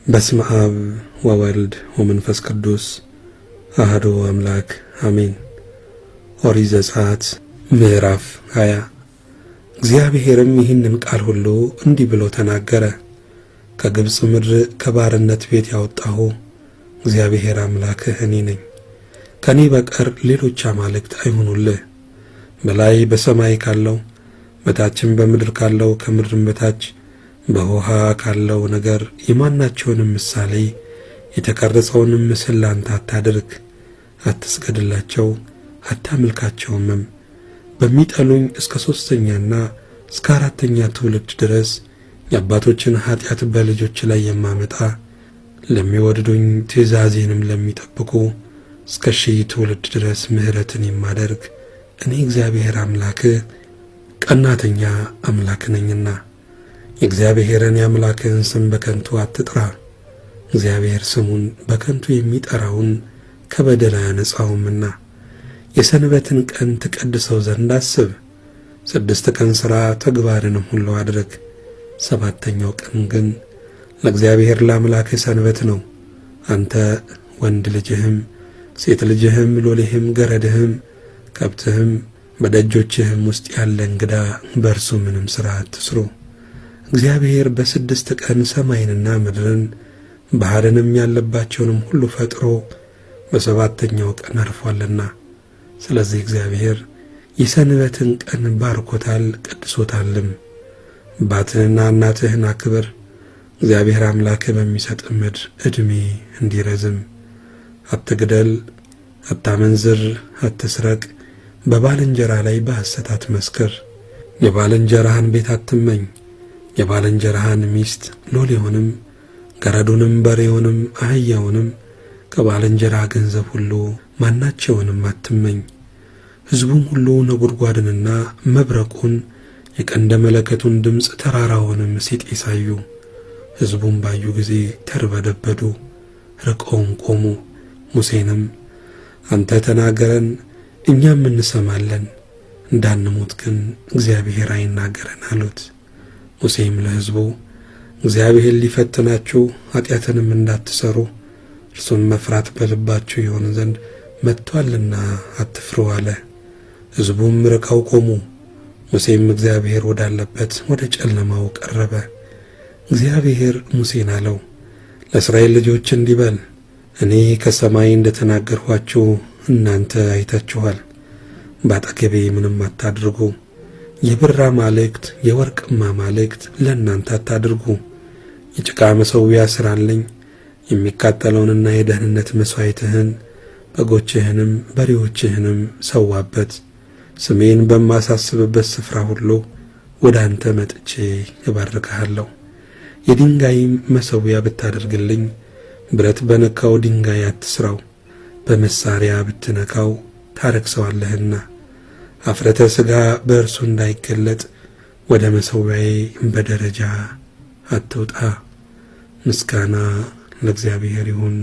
በስመ አብ ወወልድ ወመንፈስ ቅዱስ አሐዱ አምላክ አሜን። ኦሪት ዘጸአት ምዕራፍ 20 እግዚአብሔርም ይህንን ቃል ሁሉ እንዲህ ብሎ ተናገረ። ከግብጽ ምድር ከባርነት ቤት ያወጣሁ እግዚአብሔር አምላክህ እኔ ነኝ። ከኔ በቀር ሌሎች አማልክት አይሁኑልህ። በላይ በሰማይ ካለው በታችም በምድር ካለው ከምድርም በታች በውሃ ካለው ነገር የማናቸውንም ምሳሌ የተቀረጸውንም ምስል ላንተ አታድርግ፣ አትስገድላቸው፣ አታምልካቸውም። በሚጠሉኝ እስከ 3ኛና እስከ 4ኛ ትውልድ ድረስ የአባቶችን ኃጢአት በልጆች ላይ የማመጣ ለሚወድዱኝ ትእዛዜንም ለሚጠብቁ እስከ 1000 ትውልድ ድረስ ምሕረትን የማደርግ እኔ እግዚአብሔር አምላክህ ቀናተኛ አምላክ ነኝና የእግዚአብሔርን የአምላክህን ስም በከንቱ አትጥራ። እግዚአብሔር ስሙን በከንቱ የሚጠራውን ከበደል አያነጻውምና። የሰንበትን ቀን ትቀድሰው ዘንድ አስብ። 6 ቀን ሥራ ተግባርንም ሁሉ አድርግ። 7ኛው ቀን ግን ለእግዚአብሔር ለአምላክህ ሰንበት ነው። አንተ ወንድ ልጅህም ሴት ልጅህም ሎሌህም ገረድህም ከብትህም በደጆችህም ውስጥ ያለ እንግዳ በእርሱ ምንም ሥራ አትስሩ። እግዚአብሔር በ6 ቀን ሰማይንና ምድርን ባሕርንም ያለባቸውንም ሁሉ ፈጥሮ በ7ኛው ቀን አርፏልና። ስለዚህ እግዚአብሔር የሰንበትን ቀን ባርኮታል ቀድሶታልም። አባትህንና እናትህን አክብር፣ እግዚአብሔር አምላክህ በሚሰጥ ምድር ዕድሜ እንዲረዝም። አትግደል፣ አታመንዝር፣ አትስረቅ፣ በባልንጀራ ላይ በሐሰት አትመስክር። የባልንጀራህን ቤት አትመኝ። የባልንጀራህን ሚስት ሎሌውንም ገረዱንም በሬውንም አህያውንም ከባልንጀራ ገንዘብ ሁሉ ማናቸውንም አትመኝ። ሕዝቡም ሁሉ ነጎድጓድንና መብረቁን የቀንደ መለከቱን ድምፅ ተራራውንም ሲጤስ አዩ። ሕዝቡም ባዩ ጊዜ ተርበደበዱ፣ ርቀውም ቆሙ። ሙሴንም አንተ ተናገረን እኛም እንሰማለን፣ እንዳንሞት ግን እግዚአብሔር አይናገረን አሉት። ሙሴም ለሕዝቡ እግዚአብሔር ሊፈትናችሁ ኃጢአትንም እንዳትሰሩ እርሱን መፍራት በልባችሁ ይሆን ዘንድ መጥቶአልና አትፍሩ አለ። ሕዝቡም ርቀው ቆሙ። ሙሴም እግዚአብሔር ወዳለበት ወደ ጨለማው ቀረበ። እግዚአብሔር ሙሴን አለው፣ ለእስራኤል ልጆች እንዲህ በል፣ እኔ ከሰማይ እንደተናገርኋችሁ እናንተ አይታችኋል። ባጠገቤ ምንም አታድርጉ። የብር አማልክት የወርቅም አማልክት ለእናንተ አታድርጉ። የጭቃ መሠዊያ ሥራልኝ። የሚቃጠለውንና የደህንነት መሥዋዕትህን በጎችህንም በሬዎችህንም ሰዋበት። ስሜን በማሳስብበት ስፍራ ሁሉ ወደ አንተ መጥቼ እባርክሃለሁ። የድንጋይም መሠዊያ ብታደርግልኝ ብረት በነካው ድንጋይ አትሥራው፣ በመሣሪያ ብትነካው ታረክሰዋለህና። አፍረተ ሥጋ በእርሱ እንዳይገለጥ ወደ መሠዊያዬ በደረጃ አትውጣ። ምስጋና ለእግዚአብሔር ይሁን።